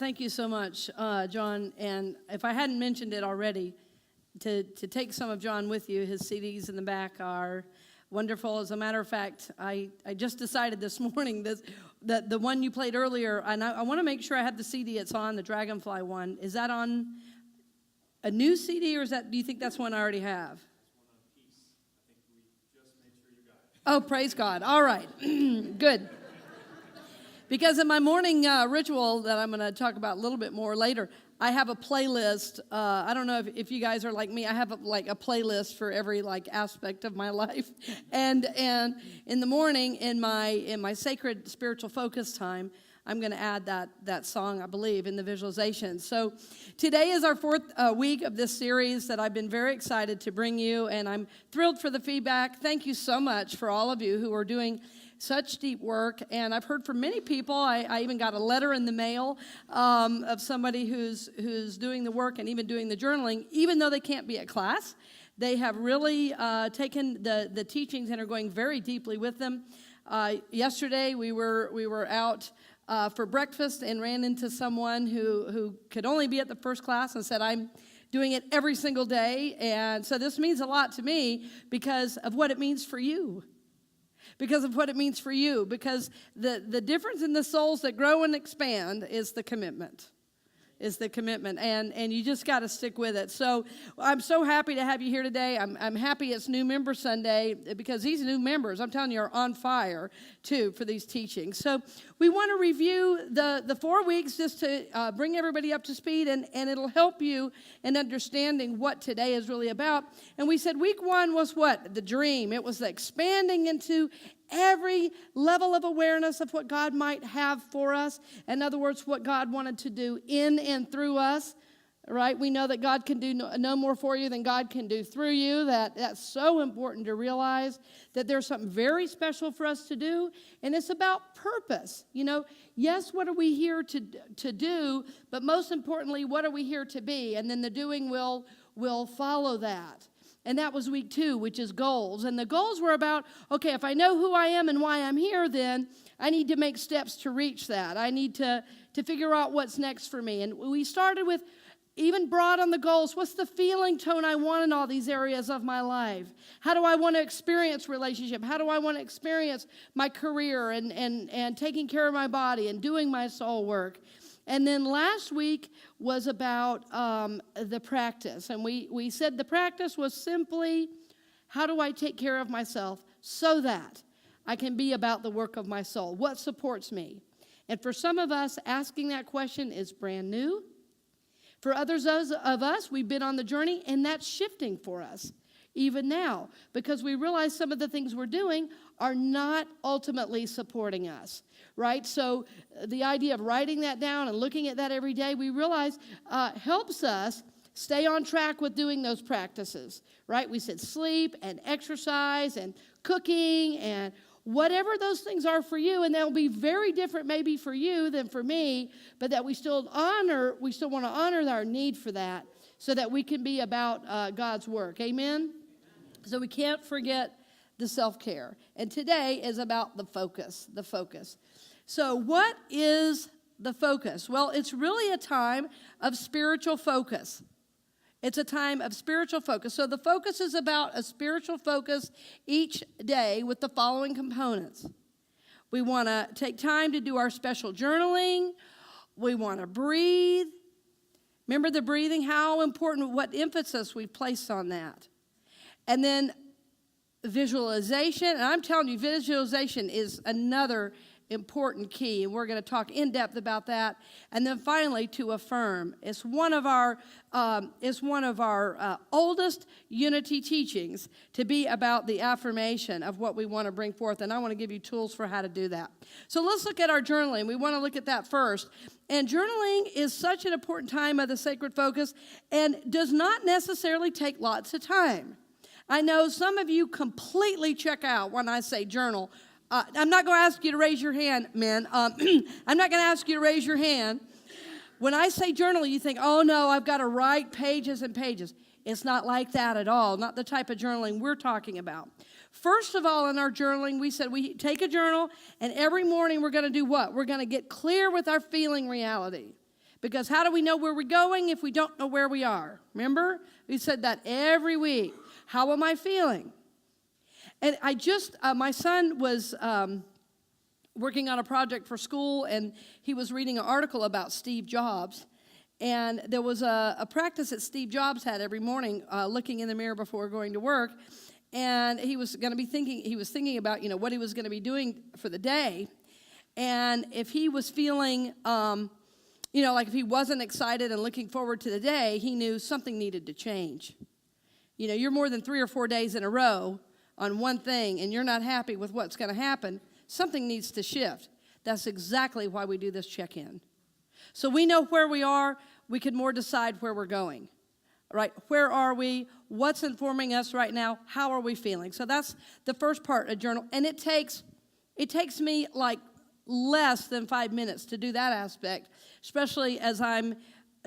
Thank you so much, John. And if I hadn't mentioned it already, to take some of John with you, his CDs in the back are wonderful. As a matter of fact, I just decided this morning that the one you played earlier, and I want to make sure I have the CD it's on, the Dragonfly one. Is that on a new CD, or do you think that's one I already have? Oh, praise God. All right. Good. Because in my morning ritual that I'm going to talk about a little bit more later, I have a playlist. I don't know if you guys are like me. I have a playlist for every aspect of my life. And in the morning, in my sacred spiritual focus time, I'm going to add that song, I believe, in the visualization. So today is our fourth week of this series that I've been very excited to bring you, and I'm thrilled for the feedback. Thank you so much for all of you who are doing such deep work. And I've heard from many people. I even got a letter in the mail of somebody who's doing the work and even doing the journaling, even though they can't be at class. They have really taken the teachings and are going very deeply with them. Yesterday we were out for breakfast and ran into someone who could only be at the first class and said, I'm doing it every single day. And so this means a lot to me because of what it means for you. Because of what it means for you. Because the difference in the souls that grow and expand is the commitment. And you just got to stick with it. So I'm so happy to have you here today. I'm happy it's New Member Sunday because these new members, I'm telling you, are on fire too for these teachings. So we want to review the 4 weeks just to bring everybody up to speed, and it'll help you in understanding what today is really about. And we said week 1 was what? The dream. It was the expanding into every level of awareness of what God might have for us. In other words, what God wanted to do in and through us, right? We know that God can do no more for you than God can do through you. That's so important to realize that there's something very special for us to do, and it's about purpose. Yes, what are we here to do, but most importantly, what are we here to be? And then the doing will follow that. And that was week 2, which is goals. And the goals were about, okay, if I know who I am and why I'm here, then I need to make steps to reach that. I need to figure out what's next for me. And we started with even broad on the goals. What's the feeling tone I want in all these areas of my life? How do I want to experience relationship? How do I want to experience my career and taking care of my body and doing my soul work? And then last week was about the practice. And we said the practice was simply, how do I take care of myself so that I can be about the work of my soul? What supports me? And for some of us, asking that question is brand new. For others of us, we've been on the journey, and that's shifting for us even now, because we realize some of the things we're doing are not ultimately supporting us, right? So the idea of writing that down and looking at that every day, we realize helps us stay on track with doing those practices, right? We said sleep and exercise and cooking and whatever those things are for you, and they'll be very different maybe for you than for me, but that we still want to honor our need for that so that we can be about God's work. Amen? So we can't forget the self-care. And today is about the focus. So what is the focus? Well, it's really a time of spiritual focus. It's a time of spiritual focus. So the focus is about a spiritual focus each day with the following components. We want to take time to do our special journaling. We want to breathe. Remember the breathing, how important, what emphasis we place on that. And then visualization. And I'm telling you, visualization is another important key, and we're going to talk in depth about that. And then finally, to affirm. It's one of our oldest unity teachings to be about the affirmation of what we want to bring forth, and I want to give you tools for how to do that. So let's look at our journaling. We want to look at that first. And journaling is such an important time of the sacred focus and does not necessarily take lots of time. I know some of you completely check out when I say journal. I'm not going to ask you to raise your hand, men. I'm not going to ask you to raise your hand. When I say journal, you think, oh, no, I've got to write pages and pages. It's not like that at all, not the type of journaling we're talking about. First of all, in our journaling, we said we take a journal, and every morning we're going to do what? We're going to get clear with our feeling reality. Because how do we know where we're going if we don't know where we are? Remember? We said that every week. How am I feeling? And my son was working on a project for school, and he was reading an article about Steve Jobs. And there was a practice that Steve Jobs had every morning, looking in the mirror before going to work. And he was thinking about, what he was going to be doing for the day. And if he was feeling, like if he wasn't excited and looking forward to the day, he knew something needed to change. You're more than 3 or 4 days in a row on one thing, and you're not happy with what's going to happen. Something needs to shift. That's exactly why we do this check-in. So we know where we are. We can more decide where we're going. Right? Where are we? What's informing us right now? How are we feeling? So that's the first part of journal. And it takes me like less than 5 minutes to do that aspect, especially as I'm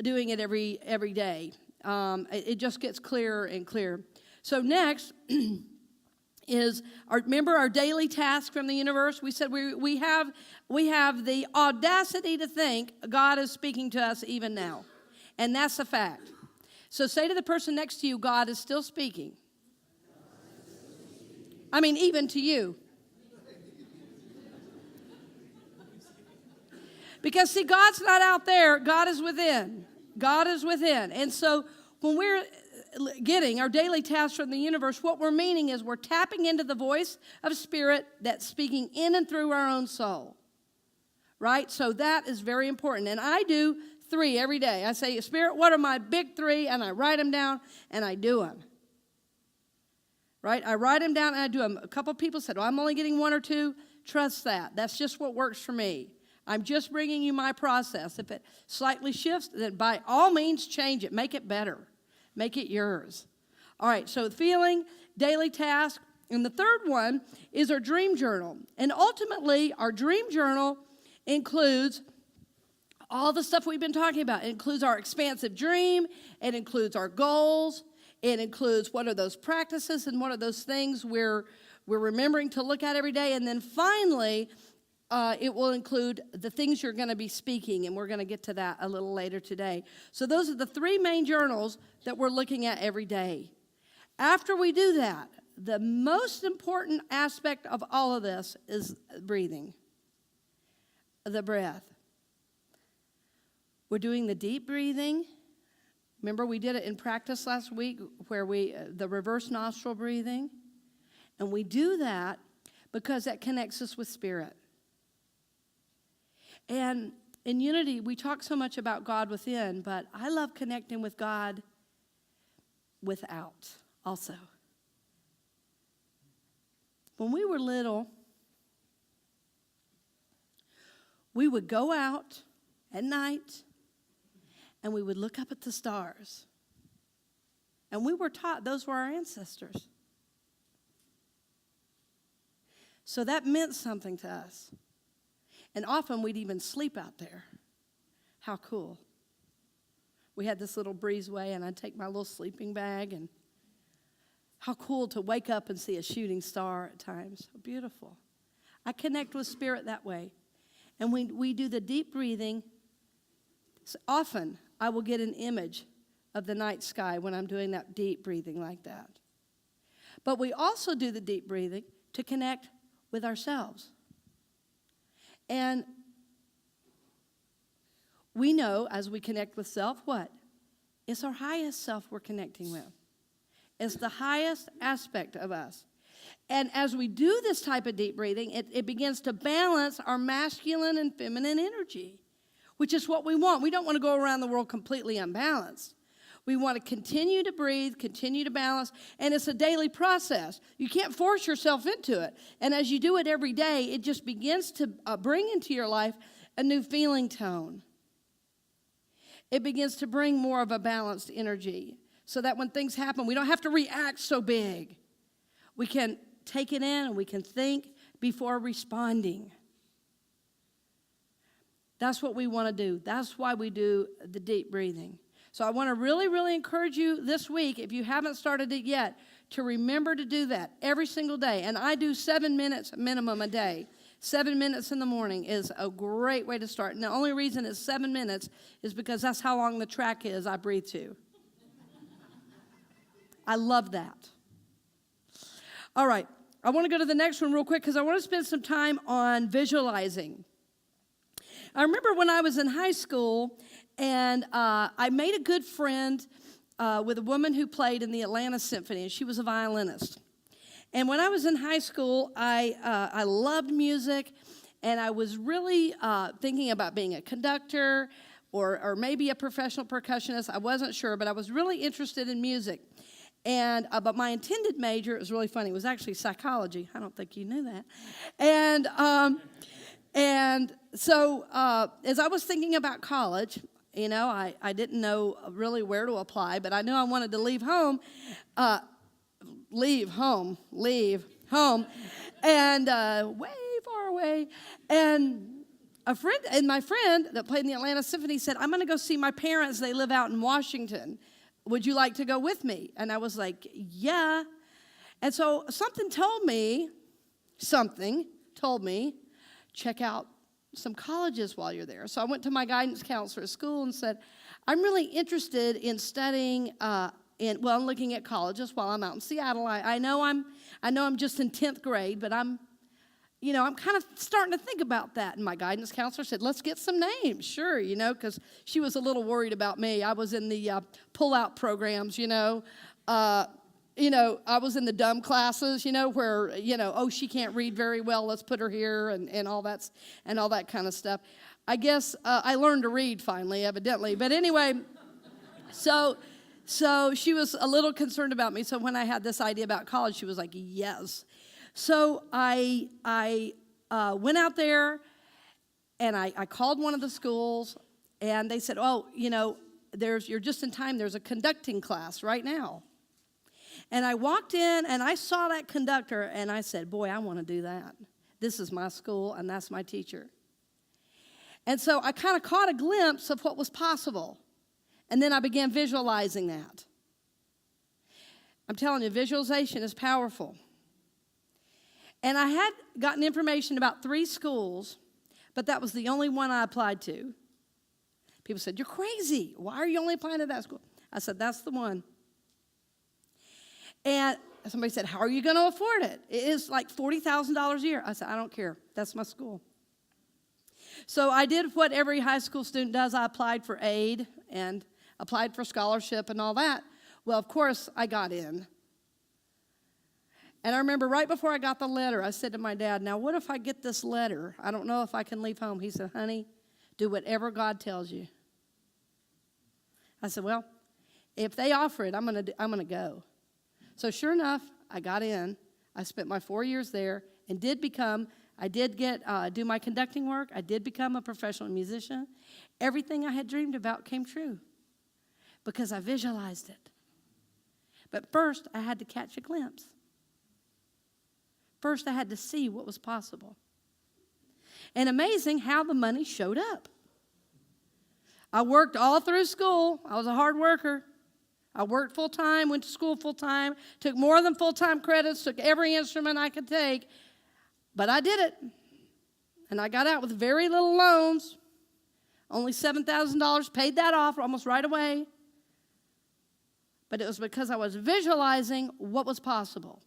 doing it every day. It just gets clearer and clearer. So next is remember our daily task from the universe. We said we have the audacity to think God is speaking to us even now, and that's a fact. So say to the person next to you, God is still speaking. I mean, even to you. Because, see, God's not out there. God is within. God is within. And so when we're getting our daily tasks from the universe, what we're meaning is we're tapping into the voice of Spirit that's speaking in and through our own soul. Right? So that is very important. And I do 3 every day. I say, Spirit, what are my big 3? And I write them down, and I do them. Right? I write them down, and I do them. A couple people said, I'm only getting 1 or 2. Trust that. That's just what works for me. I'm just bringing you my process. If it slightly shifts, then by all means change it. Make it better. Make it yours. All right, so feeling, daily task, and the third one is our dream journal. And ultimately, our dream journal includes all the stuff we've been talking about. It includes our expansive dream. It includes our goals. It includes what are those practices and what are those things we're remembering to look at every day. And then finally, it will include the things you're going to be speaking, and we're going to get to that a little later today. So those are the 3 main journals that we're looking at every day. After we do that, the most important aspect of all of this is breathing, the breath. We're doing the deep breathing. Remember, we did it in practice last week where the reverse nostril breathing. And we do that because that connects us with Spirit. And in Unity, we talk so much about God within, but I love connecting with God without also. When we were little, we would go out at night and we would look up at the stars. And we were taught those were our ancestors. So that meant something to us. And often we'd even sleep out there. How cool. We had this little breezeway, and I'd take my little sleeping bag, and how cool to wake up and see a shooting star at times. Beautiful. I connect with Spirit that way. And when we do the deep breathing, so often I will get an image of the night sky when I'm doing that deep breathing like that. But we also do the deep breathing to connect with ourselves. And we know as we connect with self, what? It's our highest self we're connecting with. It's the highest aspect of us. And as we do this type of deep breathing, it begins to balance our masculine and feminine energy, which is what we want. We don't want to go around the world completely unbalanced. We want to continue to breathe, continue to balance, and it's a daily process. You can't force yourself into it. And as you do it every day, it just begins to bring into your life a new feeling tone. It begins to bring more of a balanced energy so that when things happen, we don't have to react so big. We can take it in and we can think before responding. That's what we want to do. That's why we do the deep breathing. So I want to really, really encourage you this week, if you haven't started it yet, to remember to do that every single day. And I do 7 minutes minimum a day. 7 minutes in the morning is a great way to start. And the only reason it's 7 minutes is because that's how long the track is I breathe to. I love that. All right. I want to go to the next one real quick because I want to spend some time on visualizing. I remember when I was in high school, and I made a good friend with a woman who played in the Atlanta Symphony, and she was a violinist. And when I was in high school, I loved music, and I was really thinking about being a conductor or maybe a professional percussionist. I wasn't sure, but I was really interested in music. And but my intended major, it was really funny, it was actually psychology. I don't think you knew that. And so as I was thinking about college, you know, I didn't know really where to apply, but I knew I wanted to leave home, and way far away. And my friend that played in the Atlanta Symphony said, I'm going to go see my parents. They live out in Washington. Would you like to go with me? And I was like, yeah. And so something told me, check out some colleges while you're there. So I went to my guidance counselor at school and said, I'm really interested in studying, looking at colleges while I'm out in Seattle. I know I'm just in 10th grade, but I'm kind of starting to think about that. And my guidance counselor said, let's get some names. Sure, because she was a little worried about me. I was in the pull-out programs, I was in the dumb classes, where, she can't read very well, let's put her here, and all that kind of stuff. I guess I learned to read finally, evidently. But anyway, so she was a little concerned about me. So when I had this idea about college, she was like, yes. So I went out there, and I called one of the schools, and they said, you're just in time. There's a conducting class right now. And I walked in, and I saw that conductor, and I said, boy, I want to do that. This is my school, and that's my teacher. And so I kind of caught a glimpse of what was possible, and then I began visualizing that. I'm telling you, visualization is powerful. And I had gotten information about 3 schools, but that was the only one I applied to. People said, you're crazy. Why are you only applying to that school? I said, that's the one. And somebody said, how are you going to afford it? It is like $40,000 a year. I said, I don't care. That's my school. So I did what every high school student does. I applied for aid and applied for scholarship and all that. Well, of course, I got in. And I remember right before I got the letter, I said to my dad, now what if I get this letter? I don't know if I can leave home. He said, honey, do whatever God tells you. I said, well, if they offer it, I'm gonna go. So sure enough, I got in. I spent my 4 years there and do my conducting work. I did become a professional musician. Everything I had dreamed about came true because I visualized it. But first, I had to catch a glimpse. First, I had to see what was possible. And amazing how the money showed up. I worked all through school. I was a hard worker. I worked full-time, went to school full-time, took more than full-time credits, took every instrument I could take. But I did it. And I got out with very little loans, only $7,000, paid that off almost right away. But it was because I was visualizing what was possible.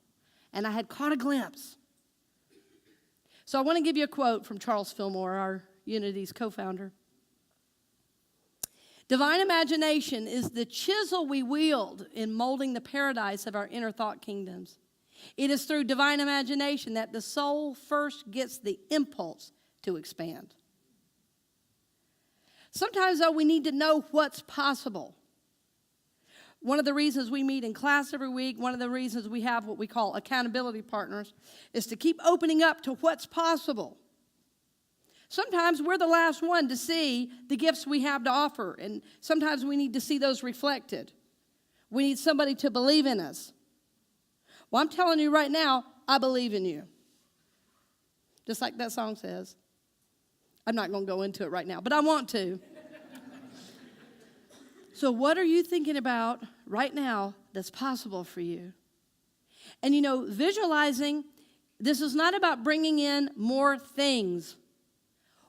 And I had caught a glimpse. So I want to give you a quote from Charles Fillmore, our Unity's co-founder. Divine imagination is the chisel we wield in molding the paradise of our inner thought kingdoms. It is through divine imagination that the soul first gets the impulse to expand. Sometimes, though, we need to know what's possible. One of the reasons we meet in class every week, one of the reasons we have what we call accountability partners, is to keep opening up to what's possible. Sometimes we're the last one to see the gifts we have to offer, and sometimes we need to see those reflected. We need somebody to believe in us. Well, I'm telling you right now, I believe in you. Just like that song says. I'm not going to go into it right now, but I want to. So what are you thinking about right now that's possible for you? And visualizing This is not about bringing in more things.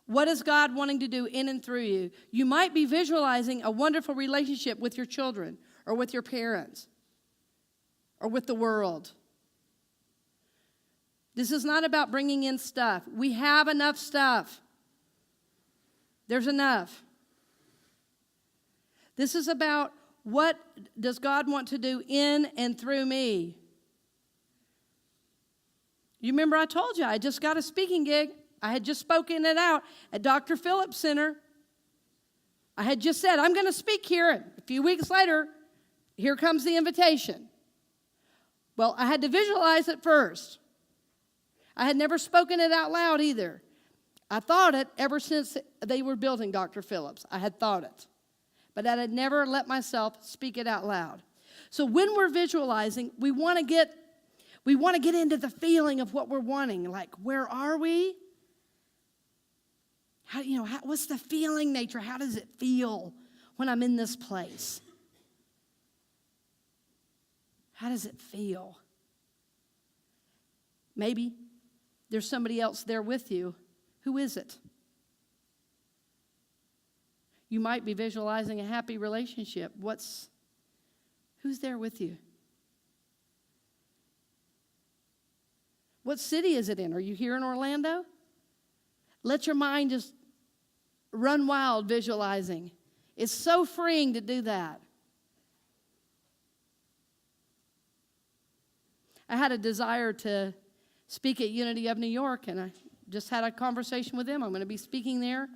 What is God wanting to do in and through you? You might be visualizing a wonderful relationship with your children or with your parents or with the world. This is not about bringing in stuff. We have enough stuff. There's enough. This is about what does God want to do in and through me. You remember I told you I just got a speaking gig. I had just spoken it out at Dr. Phillips Center. I had just said, I'm going to speak here. And a few weeks later, here comes the invitation. Well, I had to visualize it first. I had never spoken it out loud either. I thought it ever since they were building Dr. Phillips. I had thought it. But I had never let myself speak it out loud. So when we're visualizing, we want to get into the feeling of what we're wanting. Like, where are we? What's the feeling nature? How does it feel when I'm in this place? How does it feel? Maybe there's somebody else there with you. Who is it? You might be visualizing a happy relationship. Who's there with you? What city is it in? Are you here in Orlando? Let your mind just run wild visualizing. It's so freeing to do that. I had a desire to speak at Unity of New York, and I just had a conversation with them. I'm going to be speaking there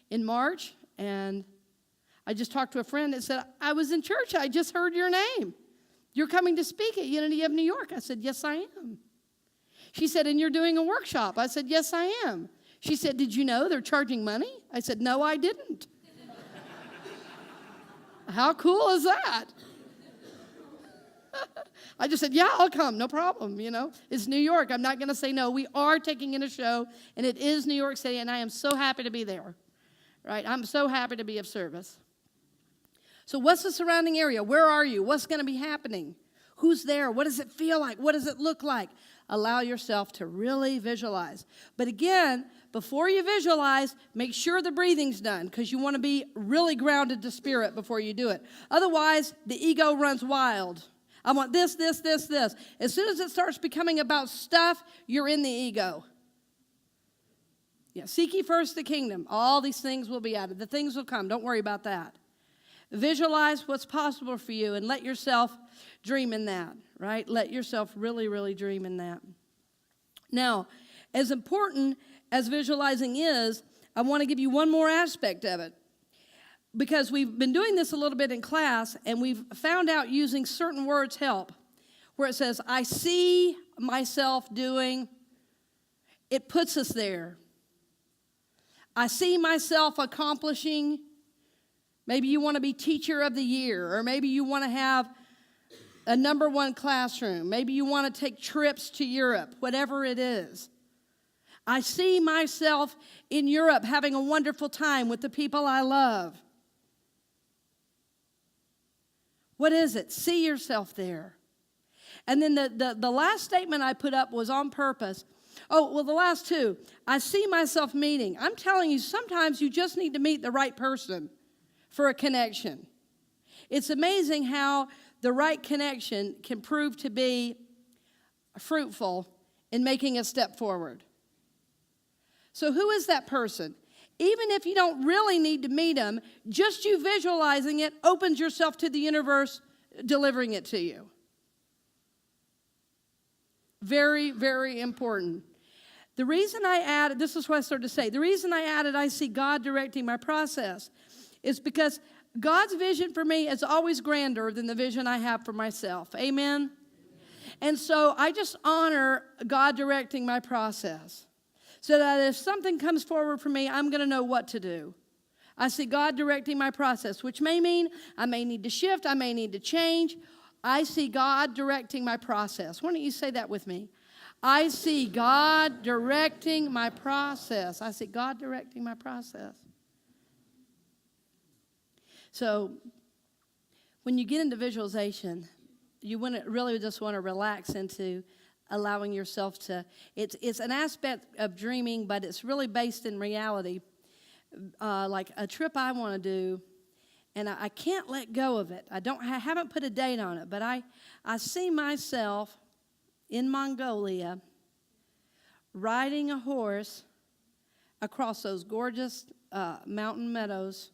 in March, and I just talked to a friend that said, I was in church. I just heard your name. You're coming to speak at Unity of New York. I said, yes, I am. She said, and you're doing a workshop. I said, yes, I am. She said, did you know they're charging money? I said, no, I didn't. How cool is that? I just said, yeah, I'll come, no problem, It's New York. I'm not going to say no. We are taking in a show, and it is New York City, and I am so happy to be there, right? I'm so happy to be of service. So what's the surrounding area? Where are you? What's going to be happening? Who's there? What does it feel like? What does it look like? Allow yourself to really visualize. But again, before you visualize, make sure the breathing's done, because you want to be really grounded to spirit before you do it. Otherwise, the ego runs wild. I want this, this, this, this. As soon as it starts becoming about stuff, you're in the ego. Yeah, seek ye first the kingdom. All these things will be added. The things will come. Don't worry about that. Visualize what's possible for you and let yourself dream in that, right? Let yourself really, really dream in that. Now, as important as visualizing is, I want to give you one more aspect of it. Because we've been doing this a little bit in class, and we've found out using certain words help. Where it says, I see myself doing, it puts us there. I see myself accomplishing. Maybe you want to be teacher of the year, or maybe you want to have a #1 classroom. Maybe you want to take trips to Europe, whatever it is. I see myself in Europe having a wonderful time with the people I love. What is it? See yourself there. And then the last statement I put up was on purpose. Oh, well, the last two. I see myself meeting. I'm telling you, sometimes you just need to meet the right person for a connection. It's amazing how the right connection can prove to be fruitful in making a step forward. So who is that person? Even if you don't really need to meet them, just you visualizing it opens yourself to the universe delivering it to you. Very, very important. The reason I added, this is what I started to say, the reason I added I see God directing my process is because God's vision for me is always grander than the vision I have for myself. Amen? And so I just honor God directing my process. So that if something comes forward for me, I'm going to know what to do. I see God directing my process, which may mean I may need to shift, I may need to change. I see God directing my process. Why don't you say that with me? I see God directing my process. I see God directing my process. So when you get into visualization, you really just want to relax into allowing yourself to, it's an aspect of dreaming, but it's really based in reality. Like a trip I want to do, and I can't let go of it. I haven't put a date on it, but I see myself in Mongolia riding a horse across those gorgeous mountain meadows,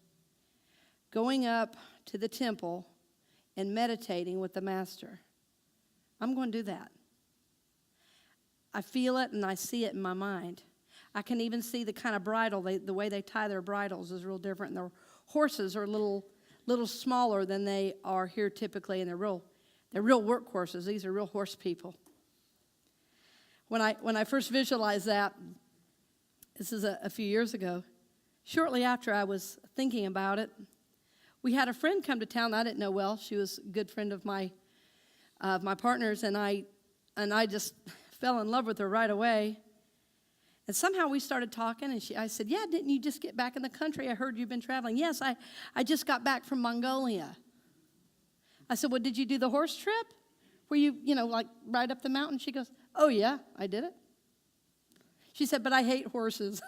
going up to the temple and meditating with the master. I'm going to do that. I feel it and I see it in my mind. I can even see the kind of bridle, the way they tie their bridles is real different. And their horses are a little smaller than they are here typically, and they're real workhorses. These are real horse people. When I first visualized that, this is a few years ago, shortly after I was thinking about it, we had a friend come to town that I didn't know well. She was a good friend of my partner's, and I just fell in love with her right away. And somehow we started talking, and I said, yeah, didn't you just get back in the country? I heard you've been traveling. Yes, I just got back from Mongolia. I said, well, did you do the horse trip? Where you like ride up the mountain? She goes, oh, yeah, I did it. She said, but I hate horses.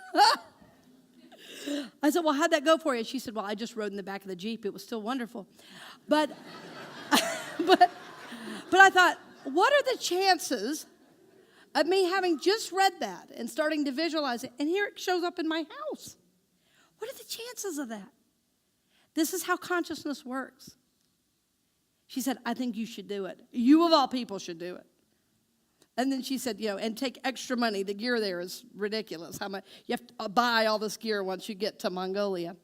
I said, well, how'd that go for you? She said, well, I just rode in the back of the Jeep. It was still wonderful. But I thought, what are the chances of me having just read that and starting to visualize it, and here it shows up in my house? What are the chances of that? This is how consciousness works. She said, I think you should do it. You of all people should do it. And then she said, and take extra money. The gear there is ridiculous. How much you have to buy all this gear once you get to Mongolia.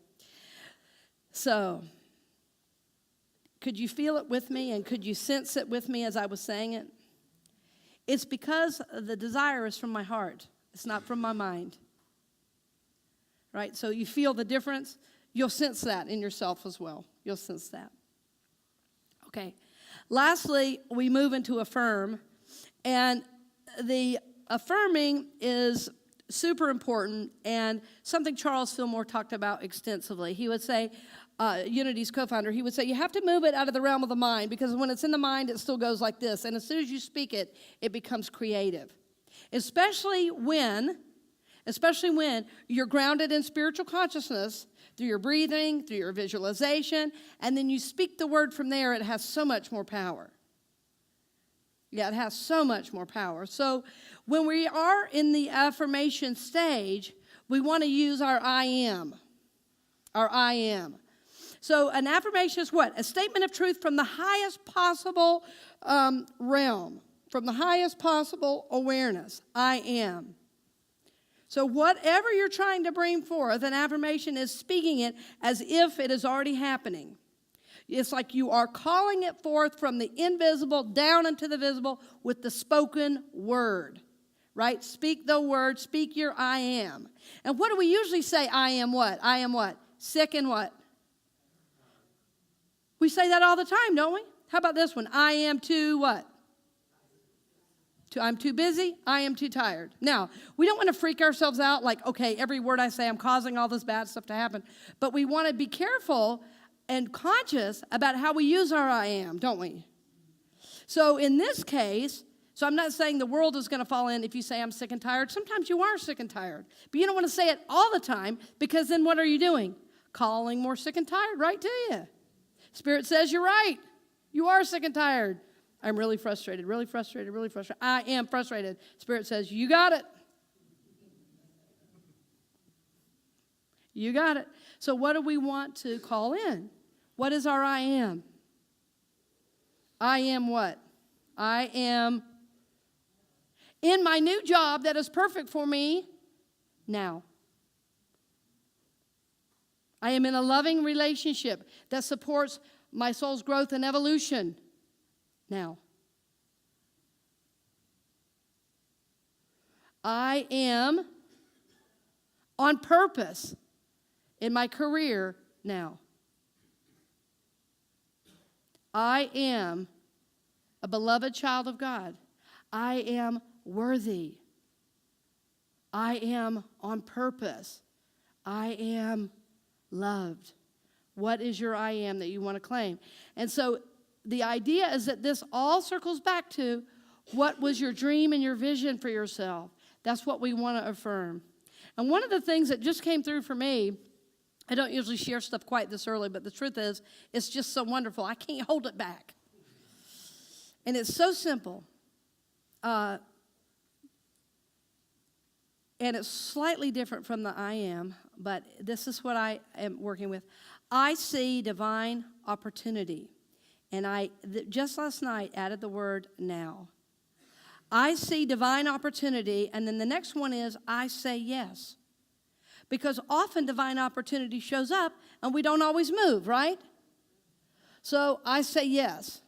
So, could you feel it with me, and could you sense it with me as I was saying it? It's because the desire is from my heart. It's not from my mind. Right? So you feel the difference. You'll sense that in yourself as well. You'll sense that. Okay. Lastly, we move into affirm. And the affirming is super important and something Charles Fillmore talked about extensively. He would say, Unity's co-founder, he would say, you have to move it out of the realm of the mind, because when it's in the mind, it still goes like this. And as soon as you speak it, it becomes creative. Especially when you're grounded in spiritual consciousness through your breathing, through your visualization, and then you speak the word from there, it has so much more power. Yeah, it has so much more power. So when we are in the affirmation stage, we want to use our I am. Our I am. So an affirmation is what? A statement of truth from the highest possible realm, from the highest possible awareness. I am. So whatever you're trying to bring forth, an affirmation is speaking it as if it is already happening. It's like you are calling it forth from the invisible down into the visible with the spoken word, right? Speak the word, speak your I am. And what do we usually say? I am what? I am what? Sick and what? We say that all the time, don't we? How about this one? I am too what? I'm too busy. I am too tired. Now, we don't want to freak ourselves out like, okay, every word I say, I'm causing all this bad stuff to happen. But we want to be careful and conscious about how we use our I am, don't we? So in this case, so I'm not saying the world is going to fall in if you say I'm sick and tired. Sometimes you are sick and tired. But you don't want to say it all the time, because then what are you doing? Calling more sick and tired right to you. Spirit says you're right. You are sick and tired. I'm really frustrated, really frustrated, really frustrated. I am frustrated. Spirit says, you got it. You got it. So what do we want to call in? What is our I am? I am what? I am in my new job that is perfect for me now. I am in a loving relationship that supports my soul's growth and evolution now. I am on purpose in my career now. I am a beloved child of God. I am worthy. I am on purpose. I am loved. What is your I am that you want to claim? And so the idea is that this all circles back to, What was your dream and your vision for yourself? That's what we want to affirm. And one of the things that just came through for me, I don't usually share stuff quite this early, but the truth is, it's just so wonderful. I can't hold it back. And it's so simple. And it's slightly different from the I am, but this is what I am working with. I see divine opportunity. And just last night added the word now. I see divine opportunity, and then the next one is I say yes. Because often divine opportunity shows up and we don't always move, right? So I say yes.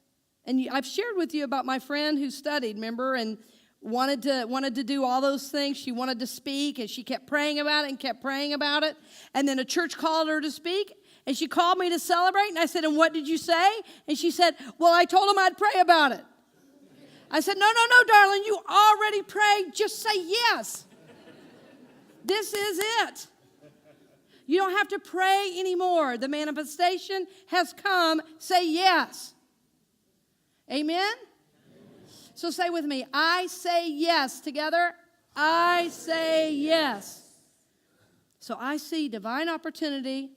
And I've shared with you about my friend who studied, remember, and wanted to do all those things. She wanted to speak, and she kept praying about it and kept praying about it. And then a church called her to speak, and she called me to celebrate. And I said, and what did you say? And she said, well, I told them I'd pray about it. I said, no, darling, you already prayed. Just say yes. This is it. You don't have to pray anymore. The manifestation has come. Say yes. Amen? So say with me, I say yes. Together, I say yes. So I see divine opportunity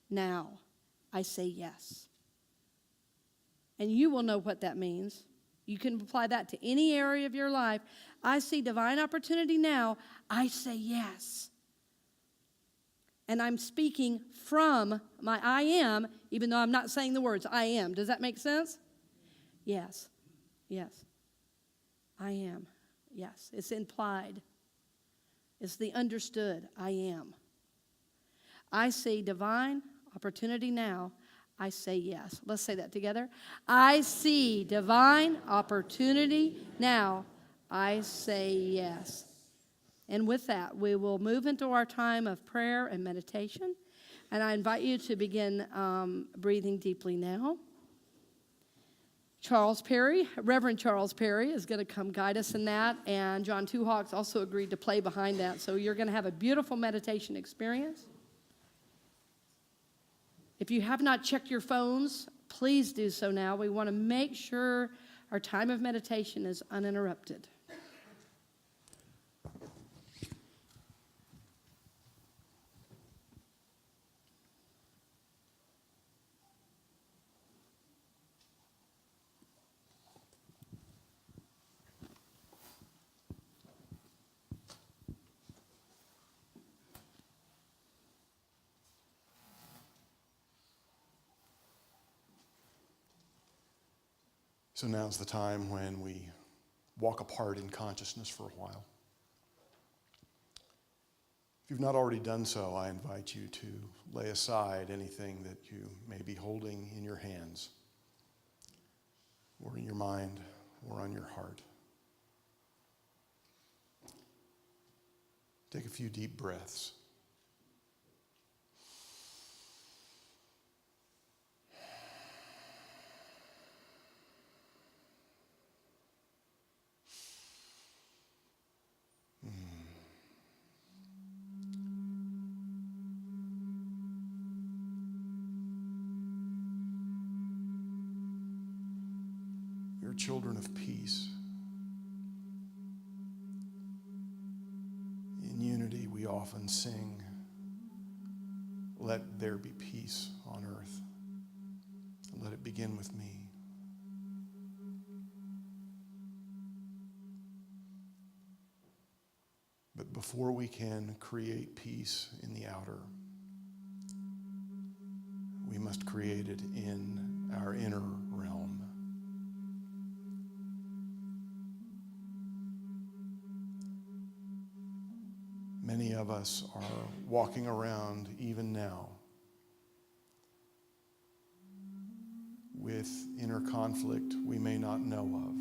now. I say yes. And you will know what that means. You can apply that to any area of your life. I see divine opportunity now. I say yes. And I'm speaking from my I am, even though I'm not saying the words I am. Does that make sense? Yes. Yes. I am. Yes. It's implied. It's the understood I am. I see divine opportunity now. I say yes. Let's say that together. I see divine opportunity now. I say yes. And with that, we will move into our time of prayer and meditation. And I invite you to begin breathing deeply now. Reverend Charles Perry is going to come guide us in that. And John Two Hawks also agreed to play behind that. So you're going to have a beautiful meditation experience. If you have not checked your phones, please do so now. We want to make sure our time of meditation is uninterrupted. So now's the time when we walk apart in consciousness for a while. If you've not already done so, I invite you to lay aside anything that you may be holding in your hands, or in your mind, or on your heart. Take a few deep breaths. We're children of peace. In unity, we often sing, "Let there be peace on earth, and let it begin with me." But before we can create peace in the outer, we must create it in our inner realm. Many of us are walking around even now with inner conflict we may not know of.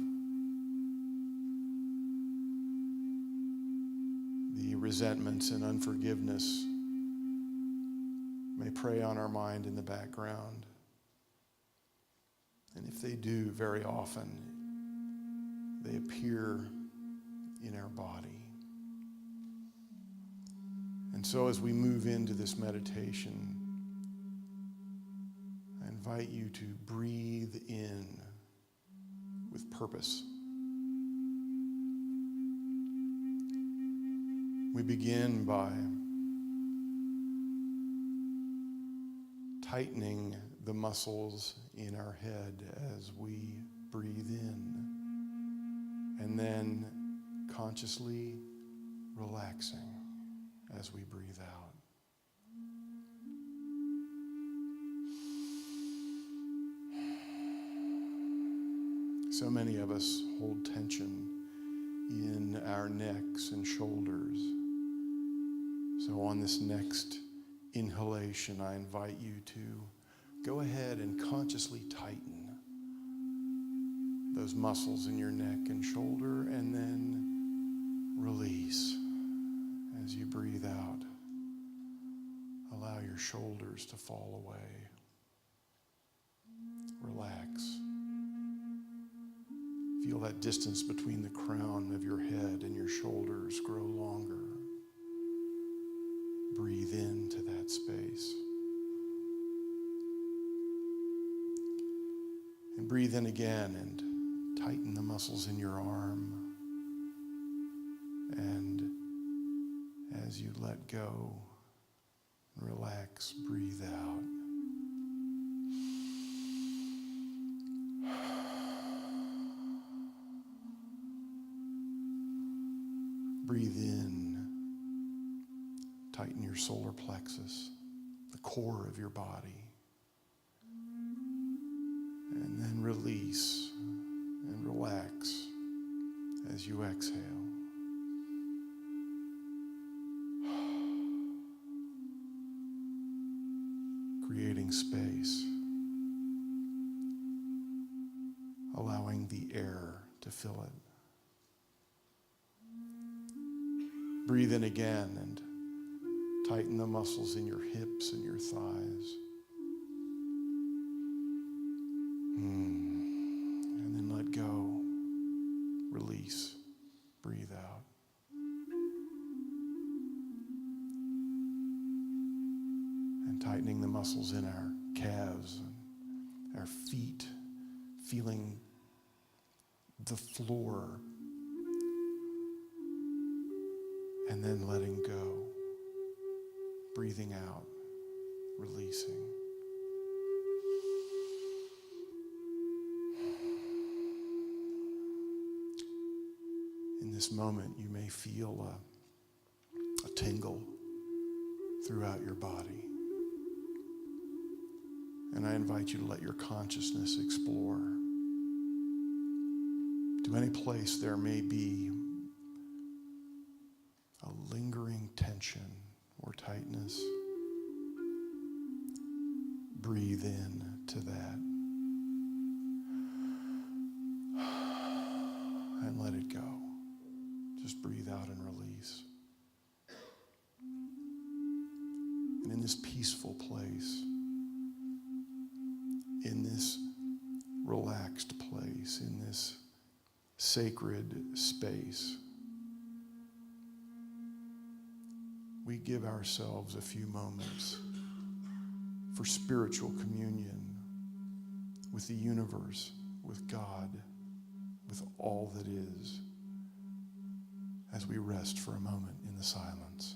The resentments and unforgiveness may prey on our mind in the background. And if they do, very often, they appear in our body. And so as we move into this meditation, I invite you to breathe in with purpose We begin by tightening the muscles in our head as we breathe in, and then consciously relaxing as we breathe out. So many of us hold tension in our necks and shoulders. So on this next inhalation, I invite you to go ahead and consciously tighten those muscles in your neck and shoulder, and then release as you breathe out. Allow your shoulders to fall away. Relax. Feel that distance between the crown of your head and your shoulders grow longer. Breathe into that space. And breathe in again and tighten the muscles in your arm. And as you let go and relax, breathe out. Breathe in, tighten your solar plexus, the core of your body, and then release and relax as you exhale. Creating space, allowing the air to fill it. Breathe in again and tighten the muscles in your hips and your thighs. And then let go. Release. Breathe out. And tightening the muscles in our calves and our feet, feeling the floor. And then letting go, breathing out, releasing. In this moment, you may feel a tingle throughout your body. And I invite you to let your consciousness explore to any place there may be a lingering tension or tightness. Breathe in to that and let it go. Just breathe out and release. And in this peaceful place, in this relaxed place, in this sacred space, we give ourselves a few moments for spiritual communion with the universe, with God, with all that is, as we rest for a moment in the silence.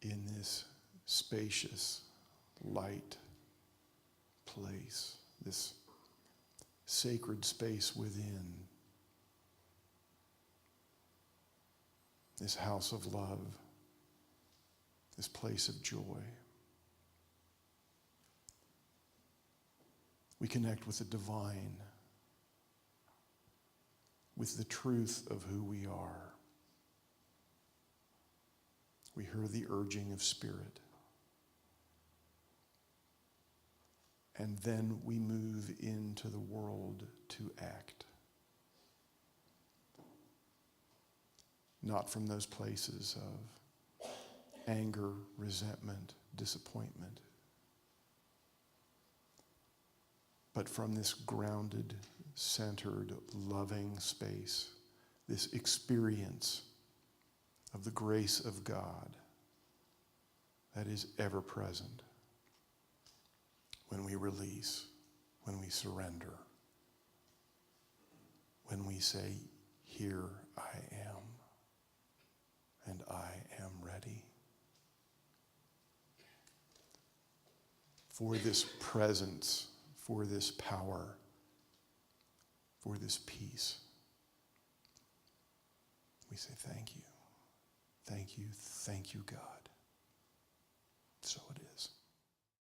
in this spacious, light place, this sacred space within, this house of love, this place of joy. We connect with the divine, with the truth of who we are. We hear the urging of Spirit. And then we move into the world to act. Not from those places of anger, resentment, disappointment, but from this grounded, centered, loving space, this experience of the grace of God that is ever present when we release, when we surrender, when we say, "Here I am, and I am ready." For this presence, for this power, for this peace, we say thank you. Thank you, God. So it is.